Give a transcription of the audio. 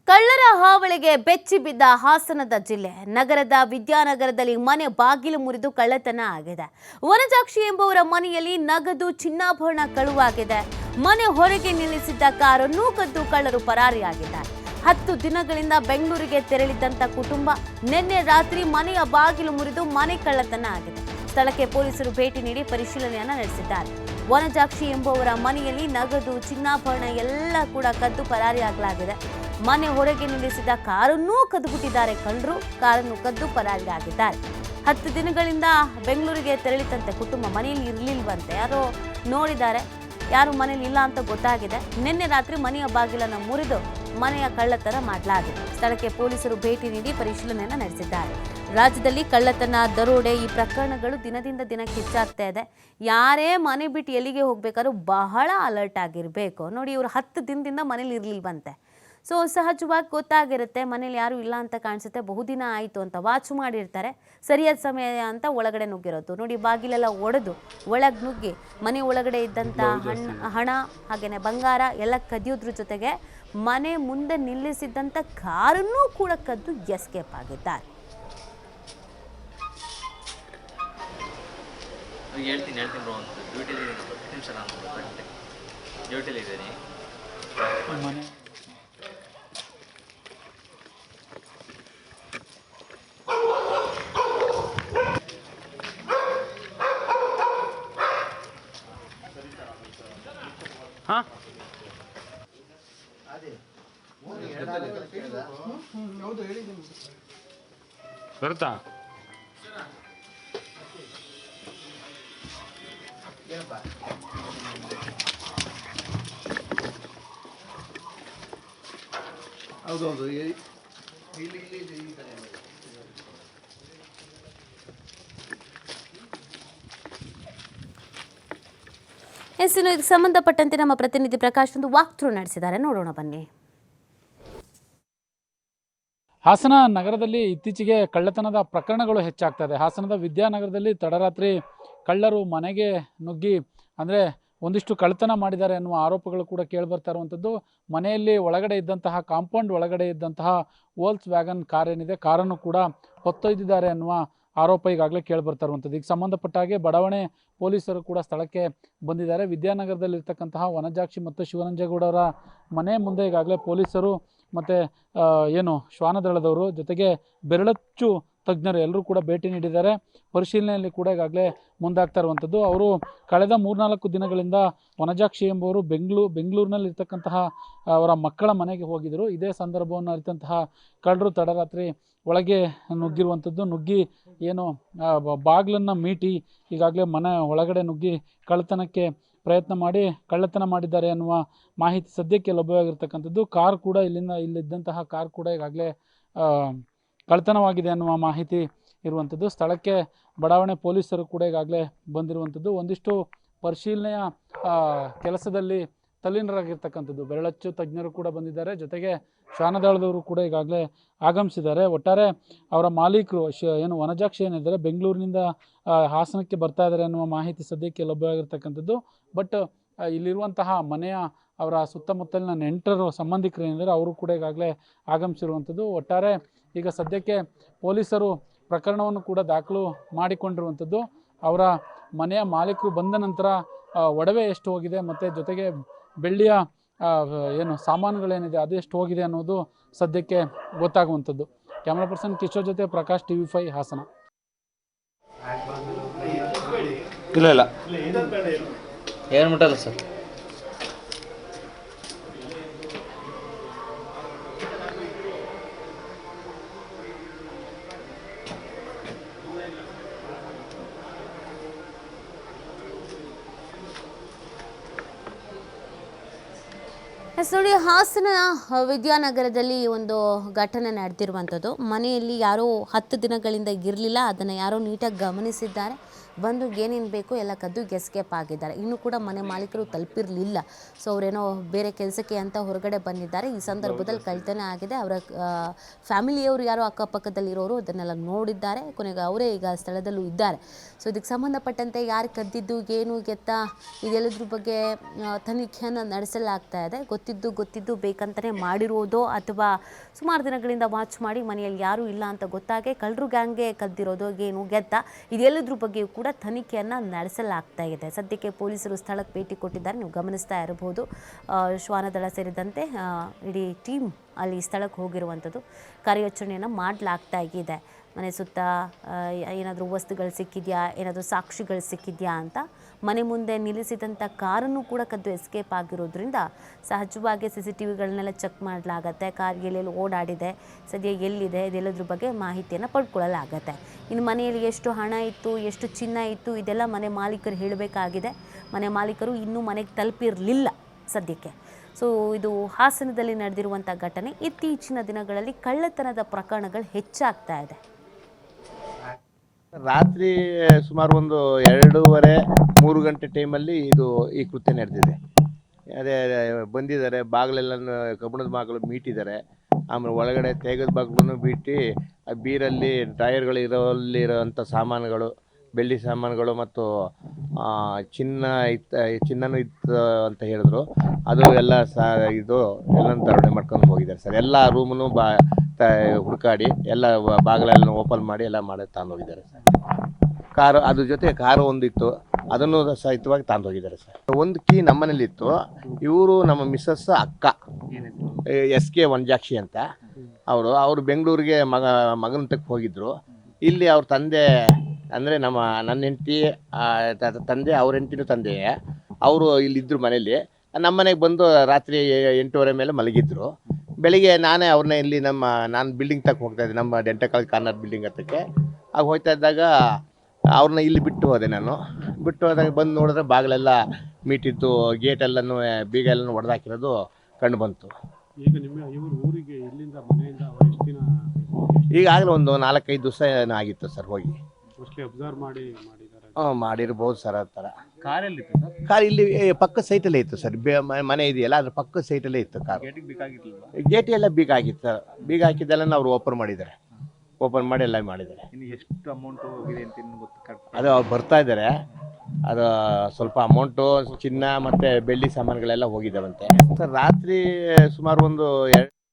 ಕಳ್ಳರ ಹಾವಳಿಗೆ ಬೆಚ್ಚಿ ಬಿದ್ದ ಹಾಸನದ ಜಿಲ್ಲೆ ನಗರದ ವಿದ್ಯಾನಗರದಲ್ಲಿ ಮನೆ ಬಾಗಿಲು ಮುರಿದು ಕಳ್ಳತನ ಆಗಿದೆ. ವನಜಾಕ್ಷಿ ಎಂಬುವರ ಮನೆಯಲ್ಲಿ ನಗದು ಚಿನ್ನಾಭರಣ ಕಳುವಾಗಿದೆ. ಮನೆ ಹೊರಗೆ ನಿಲ್ಲಿಸಿದ್ದ ಕಾರನ್ನು ಕದ್ದು ಕಳ್ಳರು ಪರಾರಿಯಾಗಿದ್ದಾರೆ. 10 ದಿನಗಳಿಂದ ಬೆಂಗಳೂರಿಗೆ ತೆರಳಿದ್ದಂತ ಕುಟುಂಬ ನಿನ್ನೆ ರಾತ್ರಿ ಮನೆಯ ಬಾಗಿಲು ಮುರಿದು ಮನೆ ಕಳ್ಳತನ ಆಗಿದೆ. ಸ್ಥಳಕ್ಕೆ ಪೊಲೀಸರು ಭೇಟಿ ನೀಡಿ ಪರಿಶೀಲನೆಯನ್ನ ನಡೆಸಿದ್ದಾರೆ. ವನಜಾಕ್ಷಿ ಎಂಬುವರ ಮನೆಯಲ್ಲಿ ನಗದು ಚಿನ್ನಾಭರಣ ಎಲ್ಲ ಕೂಡ ಕದ್ದು ಪರಾರಿಯಾಗಲಾಗಿದೆ. ಮನೆ ಹೊರಗೆ ನಿಲ್ಲಿಸಿದ ಕಾರನ್ನೂ ಕದ್ದುಬಿಟ್ಟಿದ್ದಾರೆ ಕಳ್ಳರು. ಕಾರನ್ನು ಕದ್ದು ಪರಾರಿಯಾಗಿದ್ದಾರೆ. 10 ದಿನಗಳಿಂದ ಬೆಂಗಳೂರಿಗೆ ತೆರಳಿದಂತೆ ಕುಟುಂಬ ಮನೆಯಲ್ಲಿ ಇರಲಿಲ್ವಂತೆ. ಯಾರೋ ನೋಡಿದ್ದಾರೆ, ಯಾರು ಮನೇಲಿ ಇಲ್ಲ ಅಂತ ಗೊತ್ತಾಗಿದೆ. ನಿನ್ನೆ ರಾತ್ರಿ ಮನೆಯ ಬಾಗಿಲನ್ನು ಮುರಿದು ಮನೆಯ ಕಳ್ಳತನ ಮಾಡಲಾಗಿದೆ. ಸ್ಥಳಕ್ಕೆ ಪೊಲೀಸರು ಭೇಟಿ ನೀಡಿ ಪರಿಶೀಲನೆಯನ್ನು ನಡೆಸಿದ್ದಾರೆ. ರಾಜ್ಯದಲ್ಲಿ ಕಳ್ಳತನ, ದರೋಡೆ ಈ ಪ್ರಕರಣಗಳು ದಿನದಿಂದ ದಿನಕ್ಕೆ ಹೆಚ್ಚಾಗ್ತಾ ಇದೆ. ಯಾರೇ ಮನೆ ಬಿಟ್ಟು ಎಲ್ಲಿಗೆ ಹೋಗ್ಬೇಕಾದ್ರೂ ಬಹಳ ಅಲರ್ಟ್ ಆಗಿರಬೇಕು. ನೋಡಿ, ಇವರು 10 ದಿನದಿಂದ ಮನೇಲಿ ಇರಲಿಲ್ವಂತೆ. ಸೊ ಸಹಜವಾಗಿ ಗೊತ್ತಾಗಿರುತ್ತೆ, ಮನೇಲಿ ಯಾರು ಇಲ್ಲ ಅಂತ ಕಾಣಿಸುತ್ತೆ, ಬಹುದಿನ ಆಯಿತು ಅಂತ ವಾಚ್ ಮಾಡಿರ್ತಾರೆ. ಸರಿಯಾದ ಸಮಯ ಅಂತ ಒಳಗಡೆ ನುಗ್ಗಿರೋದು. ನೋಡಿ, ಬಾಗಿಲೆಲ್ಲ ಒಡೆದು ಒಳಗೆ ನುಗ್ಗಿ ಮನೆ ಒಳಗಡೆ ಇದ್ದಂಥ ಹಣ ಹಾಗೆಯೇ ಬಂಗಾರ ಎಲ್ಲ ಕದಿಯೋದ್ರ ಜೊತೆಗೆ ಮನೆ ಮುಂದೆ ನಿಲ್ಲಿಸಿದ್ದಂಥ ಕಾರನ್ನೂ ಕೂಡ ಕದ್ದು ಎಸ್ಕೇಪ್ ಆಗಿದ್ದಾರೆ. ಹೇಳ್ತೀನಿ ಬ್ರೋ, ಅಂತ ಡ್ಯೂಟಿಲಿ ನಿಮಿಷ ನಾನು ಡ್ಯೂಟಿಲಿ ಇದ್ದೀನಿ. ಹಾಂ ಬರುತ್ತಾ? ಹೌದೌದು. ಇನ್ನು ಇದಕ್ಕೆ ಸಂಬಂಧಪಟ್ಟಂತೆ ನಮ್ಮ ಪ್ರತಿನಿಧಿ ಪ್ರಕಾಶ್ ಒಂದು ವಾಕ್ ಥ್ರೂ ನಡೆಸಿದ್ದಾರೆ, ನೋಡೋಣ ಬನ್ನಿ. ಹಾಸನ ನಗರದಲ್ಲಿ ಇತ್ತೀಚೆಗೆ ಕಳ್ಳತನದ ಪ್ರಕರಣಗಳು ಹೆಚ್ಚಾಗ್ತಾ ಇದೆ. ಹಾಸನದ ವಿದ್ಯಾನಗರದಲ್ಲಿ ತಡರಾತ್ರಿ ಕಳ್ಳರು ಮನೆಗೆ ನುಗ್ಗಿ ಅಂದರೆ ಒಂದಿಷ್ಟು ಕಳ್ಳತನ ಮಾಡಿದ್ದಾರೆ ಎನ್ನುವ ಆರೋಪಗಳು ಕೂಡ ಕೇಳಿಬರ್ತಾ ಇರುವಂಥದ್ದು. ಮನೆಯಲ್ಲಿ ಒಳಗಡೆ ಇದ್ದಂತಹ ಕಾಂಪೌಂಡ್ ಒಳಗಡೆ ಇದ್ದಂತಹ ವೋಲ್ಸ್ ವ್ಯಾಗನ್ ಕಾರ್ ಏನಿದೆ, ಕಾರನ್ನು ಕೂಡ ಹೊತ್ತೊಯ್ದಿದ್ದಾರೆ ಎನ್ನುವ ಆರೋಪ ಈಗಾಗಲೇ ಕೇಳಿಬರ್ತಾ ಇರುವಂಥದ್ದು. ಈಗ ಸಂಬಂಧಪಟ್ಟ ಹಾಗೆ ಬಡಾವಣೆ ಪೊಲೀಸರು ಕೂಡ ಸ್ಥಳಕ್ಕೆ ಬಂದಿದ್ದಾರೆ. ವಿದ್ಯಾನಗರದಲ್ಲಿರ್ತಕ್ಕಂತಹ ವನಜಾಕ್ಷಿ ಮತ್ತು ಶಿವನಂಜೇಗೌಡರ ಮನೆ ಮುಂದೆ ಈಗಾಗಲೇ ಪೊಲೀಸರು ಮತ್ತು ಶ್ವಾನದಳದವರು ಜೊತೆಗೆ ಬೆರಳಚ್ಚು ತಜ್ಞರು ಎಲ್ಲರೂ ಕೂಡ ಭೇಟಿ ನೀಡಿದ್ದಾರೆ. ಪರಿಶೀಲನೆಯಲ್ಲಿ ಕೂಡ ಈಗಾಗಲೇ ಮುಂದಾಗ್ತಾ ಇರುವಂಥದ್ದು. ಅವರು ಕಳೆದ 3-4 ದಿನಗಳಿಂದ ವನಜಾಕ್ಷಿ ಎಂಬುವರು ಬೆಂಗಳೂರಿನಲ್ಲಿ ಇರ್ತಕ್ಕಂತಹ ಅವರ ಮಕ್ಕಳ ಮನೆಗೆ ಹೋಗಿದ್ದರು. ಇದೇ ಸಂದರ್ಭವನ್ನು ಅರಿತಂತಹ ಕಳ್ಳರು ತಡರಾತ್ರಿ ಒಳಗೆ ನುಗ್ಗಿರುವಂಥದ್ದು. ನುಗ್ಗಿ ಬಾಗಿಲನ್ನು ಮೀಟಿ ಈಗಾಗಲೇ ಮನೆ ಒಳಗಡೆ ನುಗ್ಗಿ ಕಳ್ಳತನಕ್ಕೆ ಪ್ರಯತ್ನ ಮಾಡಿ ಕಳ್ಳತನ ಮಾಡಿದ್ದಾರೆ ಅನ್ನುವ ಮಾಹಿತಿ ಸದ್ಯಕ್ಕೆ ಲಭ್ಯವಾಗಿರ್ತಕ್ಕಂಥದ್ದು. ಕಾರ್ ಕೂಡ ಇಲ್ಲಿದ್ದಂತಹ ಕಾರ್ ಕೂಡ ಈಗಾಗಲೇ ಕಳ್ಳತನವಾಗಿದೆ ಅನ್ನುವ ಮಾಹಿತಿ ಇರುವಂಥದ್ದು. ಸ್ಥಳಕ್ಕೆ ಬಡಾವಣೆ ಪೊಲೀಸರು ಕೂಡ ಈಗಾಗಲೇ ಬಂದಿರುವಂಥದ್ದು. ಒಂದಿಷ್ಟು ಪರಿಶೀಲನೆಯ ಕೆಲಸದಲ್ಲಿ ತಲ್ಲೀನರಾಗಿರ್ತಕ್ಕಂಥದ್ದು. ಬೆರಳಚ್ಚು ತಜ್ಞರು ಕೂಡ ಬಂದಿದ್ದಾರೆ, ಜೊತೆಗೆ ಶ್ವಾನದಳದವರು ಕೂಡ ಈಗಾಗಲೇ ಆಗಮಿಸಿದ್ದಾರೆ. ಒಟ್ಟಾರೆ ಅವರ ಮಾಲೀಕರು ವನಜಾಕ್ಷಿ ಏನಿದ್ದಾರೆ ಬೆಂಗಳೂರಿನಿಂದ ಹಾಸನಕ್ಕೆ ಬರ್ತಾ ಇದ್ದಾರೆ ಅನ್ನುವ ಮಾಹಿತಿ ಸದ್ಯಕ್ಕೆ ಲಭ್ಯವಾಗಿರ್ತಕ್ಕಂಥದ್ದು. ಬಟ್ ಇಲ್ಲಿರುವಂತಹ ಮನೆಯ ಅವರ ಸುತ್ತಮುತ್ತಲಿನ ನೆಂಟರು ಸಂಬಂಧಿಕರು ಏನಿದ್ದಾರೆ ಅವರು ಕೂಡ ಈಗಾಗಲೇ ಆಗಮಿಸಿರುವಂಥದ್ದು. ಒಟ್ಟಾರೆ ಈಗ ಸದ್ಯಕ್ಕೆ ಪೊಲೀಸರು ಪ್ರಕರಣವನ್ನು ಕೂಡ ದಾಖಲು ಮಾಡಿಕೊಂಡಿರುವಂಥದ್ದು. ಅವರ ಮನೆಯ ಮಾಲೀಕರು ಬಂದ ನಂತರ ಒಡವೆ ಎಷ್ಟು ಹೋಗಿದೆ ಮತ್ತು ಜೊತೆಗೆ ಬೆಳ್ಳಿಯ ಸಾಮಾನುಗಳೇನಿದೆ ಅದು ಎಷ್ಟು ಹೋಗಿದೆ ಅನ್ನೋದು ಸದ್ಯಕ್ಕೆ ಗೊತ್ತಾಗುವಂಥದ್ದು. ಕ್ಯಾಮ್ರಾ ಪರ್ಸನ್ ಕಿಶೋರ್ ಜೊತೆ ಪ್ರಕಾಶ್, TV5 ಹಾಸನ. ಇಲ್ಲ ಏನು ಮುಟ್ಟಲ್ಲ ಸರ್. ನೋಡಿ, ಹಾಸನ ವಿದ್ಯಾನಗರದಲ್ಲಿ ಒಂದು ಘಟನೆ ನಡೆದಿರುವಂಥದ್ದು. ಮನೆಯಲ್ಲಿ ಯಾರೋ 10 ದಿನಗಳಿಂದ ಇರಲಿಲ್ಲ, ಅದನ್ನು ಯಾರೋ ನೀಟಾಗಿ ಗಮನಿಸಿದ್ದಾರೆ. ಬಂದು ಏನೇನು ಬೇಕೋ ಎಲ್ಲ ಕದ್ದು ಎಸ್ಕೇಪ್ ಆಗಿದ್ದಾರೆ. ಇನ್ನೂ ಕೂಡ ಮನೆ ಮಾಲೀಕರು ತಲುಪಿರಲಿಲ್ಲ. ಸೊ ಅವರೇನೋ ಬೇರೆ ಕೆಲಸಕ್ಕೆ ಅಂತ ಹೊರಗಡೆ ಬಂದಿದ್ದಾರೆ. ಈ ಸಂದರ್ಭದಲ್ಲಿ ಕಳ್ತನ ಆಗಿದೆ. ಅವರ ಫ್ಯಾಮಿಲಿಯವರು ಯಾರೋ ಅಕ್ಕಪಕ್ಕದಲ್ಲಿರೋರು ಅದನ್ನೆಲ್ಲ ನೋಡಿದ್ದಾರೆ. ಕೊನೆಗೆ ಅವರೇ ಈಗ ಸ್ಥಳದಲ್ಲೂ ಇದ್ದಾರೆ. ಸೊ ಇದಕ್ಕೆ ಸಂಬಂಧಪಟ್ಟಂತೆ ಯಾರು ಕದ್ದಿದ್ದು, ಏನು ಎತ್ತ, ಇದೆಲ್ಲದ್ರ ಬಗ್ಗೆ ತನಿಖೆಯನ್ನು ನಡೆಸಲಾಗ್ತಾ ಇದೆ. ಗೊತ್ತಿದ್ದು ಬೇಕಂತಲೇ ಮಾಡಿರೋದೋ ಅಥವಾ ಸುಮಾರು ದಿನಗಳಿಂದ ವಾಚ್ ಮಾಡಿ ಮನೆಯಲ್ಲಿ ಯಾರೂ ಇಲ್ಲ ಅಂತ ಗೊತ್ತಾಗೆ ಕಳ್ಳರು ಗ್ಯಾಂಗ್ಗೆ ಕದ್ದಿರೋದು, ಏನು ಗೆದ್ದ, ಇದೆಲ್ಲದ್ರ ಬಗ್ಗೆಯೂ ಕೂಡ ತನಿಖೆಯನ್ನು ನಡೆಸಲಾಗ್ತಾ ಇದೆ. ಸದ್ಯಕ್ಕೆ ಪೊಲೀಸರು ಸ್ಥಳಕ್ಕೆ ಭೇಟಿ ಕೊಟ್ಟಿದ್ದಾರೆ. ನೀವು ಗಮನಿಸ್ತಾ ಇರಬಹುದು. ಶ್ವಾನದಳ ಸೇರಿದಂತೆ ಇಡೀ ಟೀಮ್ ಅಲ್ಲಿ ಸ್ಥಳಕ್ಕೆ ಹೋಗಿರುವಂಥದ್ದು. ಕಾರ್ಯಾಚರಣೆಯನ್ನು ಮಾಡಲಾಗ್ತಾ ಇದೆ. ಮನೆ ಸುತ್ತ ಏನಾದರೂ ವಸ್ತುಗಳು ಸಿಕ್ಕಿದೆಯಾ, ಏನಾದರೂ ಸಾಕ್ಷಿಗಳು ಸಿಕ್ಕಿದೆಯಾ ಅಂತ. ಮನೆ ಮುಂದೆ ನಿಲ್ಲಿಸಿದಂಥ ಕಾರನ್ನು ಕೂಡ ಕದ್ದು ಎಸ್ಕೇಪ್ ಆಗಿರೋದ್ರಿಂದ ಸಹಜವಾಗಿ CCTVಗಳನ್ನೆಲ್ಲ ಚೆಕ್ ಮಾಡಲಾಗತ್ತೆ. ಕಾರ್ ಎಲ್ಲೆಲ್ಲಿ ಓಡಾಡಿದೆ, ಸದ್ಯ ಎಲ್ಲಿದೆ, ಇದೆಲ್ಲದ್ರ ಬಗ್ಗೆ ಮಾಹಿತಿಯನ್ನು ಪಡ್ಕೊಳ್ಳಲಾಗತ್ತೆ. ಇನ್ನು ಮನೆಯಲ್ಲಿ ಎಷ್ಟು ಹಣ ಇತ್ತು, ಎಷ್ಟು ಚಿನ್ನ ಇತ್ತು, ಇದೆಲ್ಲ ಮನೆ ಮಾಲೀಕರು ಹೇಳಬೇಕಾಗಿದೆ. ಮನೆ ಮಾಲೀಕರು ಇನ್ನೂ ಮನೆಗೆ ತಲುಪಿರಲಿಲ್ಲ ಸದ್ಯಕ್ಕೆ. ಸೊ ಇದು ಹಾಸನದಲ್ಲಿ ನಡೆದಿರುವಂಥ ಘಟನೆ. ಇತ್ತೀಚಿನ ದಿನಗಳಲ್ಲಿ ಕಳ್ಳತನದ ಪ್ರಕರಣಗಳು ಹೆಚ್ಚಾಗ್ತಾ ಇದೆ. ರಾತ್ರಿ ಸುಮಾರು ಒಂದು 2:30-3 ಗಂಟೆ ಟೈಮಲ್ಲಿ ಈ ಕೃತ್ಯ ನಡೆದಿದೆ. ಅದೇ ಬಂದಿದ್ದಾರೆ, ಬಾಗಿಲೆಲ್ಲ ಕಬ್ಬಣದ ಬಾಗಿಲು ಮೀಟಿದ್ದಾರೆ. ಆಮೇಲೆ ಒಳಗಡೆ ತೇಗದ ಬಾಗಿಲನ್ನು ಬಿಟ್ಟು ಆ ಬೀರಲ್ಲಿ ಟೈರ್ಗಳು ಇರೋಂಥ ಸಾಮಾನುಗಳು, ಬೆಳ್ಳಿ ಸಾಮಾನುಗಳು ಮತ್ತು ಚಿನ್ನನೂ ಇತ್ತು ಅಂತ ಹೇಳಿದ್ರು. ಅದು ಎಲ್ಲ ಎಲ್ಲ ತರಣೆ ಮಾಡ್ಕೊಂಡು ಹೋಗಿದ್ದಾರೆ ಸರ್. ಎಲ್ಲ ರೂಮನ್ನು ಹುಡುಕಾಡಿ ಎಲ್ಲ ಬಾಗಿಲೆಲ್ಲ ಓಪನ್ ಮಾಡಿ ಎಲ್ಲ ಮಾಡಿ ತಗೊಂಡೋಗಿದ್ದಾರೆ ಸರ್. ಕಾರು ಅದ್ರ ಜೊತೆ ಕಾರು ಒಂದಿತ್ತು, ಅದನ್ನು ಸಹಿತವಾಗಿ ತಗೊಂಡೋಗಿದ್ದಾರೆ ಸರ್. ಒಂದು ಕೀ ನಮ್ಮನೇಲಿತ್ತು. ಇವರು ನಮ್ಮ ಮಿಸ್ಸಸ್ ಅಕ್ಕ SK ವಂಜಾಕ್ಷಿ ಅಂತ ಅವರು ಬೆಂಗಳೂರಿಗೆ ಮಗನ ತಕ್ಕ ಹೋಗಿದ್ರು. ಇಲ್ಲಿ ಅವ್ರ ತಂದೆ ಅಂದರೆ ನನ್ನ ಹೆಂಡತಿ ತಂದೆ, ಅವ್ರ ಹೆಂಡತಿನೂ ತಂದೆ, ಅವರು ಇಲ್ಲಿದ್ದರು ಮನೇಲಿ. ನಮ್ಮ ಮನೆಗೆ ಬಂದು ರಾತ್ರಿ 8:30 ಮೇಲೆ ಮಲಗಿದ್ರು. ಬೆಳಿಗ್ಗೆ ನಾನೇ ಅವ್ರನ್ನ ಇಲ್ಲಿ ನಾನು ಬಿಲ್ಡಿಂಗ್ ತಕ್ಕ ಹೋಗ್ತಾಯಿದ್ದೆ, ನಮ್ಮ ಡೆಂಟಲ್ ಕಾಲೇಜ್ ಕಾರ್ನರ್ ಬಿಲ್ಡಿಂಗ್ ಹತ್ತಕ್ಕೆ. ಆಗ ಹೋಗ್ತಾ ಇದ್ದಾಗ ಅವ್ರನ್ನ ಇಲ್ಲಿ ಬಿಟ್ಟು ಹೋದೆ. ಬಿಟ್ಟು ಹೋದಾಗ ಬಂದು ನೋಡಿದ್ರೆ ಬಾಗಿಲೆಲ್ಲ ಮೀಟಿತ್ತು, ಗೇಟೆಲ್ಲನೂ ಬೀಗ ಎಲ್ಲನೂ ಹೊಡೆದಾಕಿರೋದು ಕಂಡು ಬಂತು. ಈಗಾಗಲೇ ಒಂದು 4-5 ದಿವಸ ಆಗಿತ್ತು ಸರ್ ಹೋಗಿ. ಮಾಡಿರ್ಬೋದು ಸರ್. ಆ ಥರ ಕಾರ್ ಇಲ್ಲಿ ಪಕ್ಕ ಸೈಟಲ್ಲೇ ಇತ್ತು ಸರ್. ಮನೆ ಇದೆಯಲ್ಲ ಅದ್ರ ಪಕ್ಕ ಸೈಟಲ್ಲೇ ಇತ್ತು ಕಾರ್. ಗೇಟ್ ಎಲ್ಲ ಬೀಗ ಆಗಿತ್ತು ಸರ್. ಬೀಗ ಹಾಕಿದ್ದೆಲ್ಲ ಅವ್ರು ಓಪನ್ ಮಾಡಿದ್ದಾರೆ. ಓಪನ್ ಮಾಡಿ ಎಲ್ಲ ಮಾಡಿದ್ದಾರೆ. ಎಷ್ಟು ಅಮೌಂಟ್ ಹೋಗಿದೆ ಅಂತ ಅದು ಅವ್ರು ಬರ್ತಾ ಇದ್ದಾರೆ. ಅದು ಸ್ವಲ್ಪ ಅಮೌಂಟು, ಚಿನ್ನ ಮತ್ತು ಬೆಳ್ಳಿ ಸಾಮಾನುಗಳೆಲ್ಲ ಹೋಗಿದ್ದಾವಂತೆ ಸರ್. ರಾತ್ರಿ ಸುಮಾರು ಒಂದು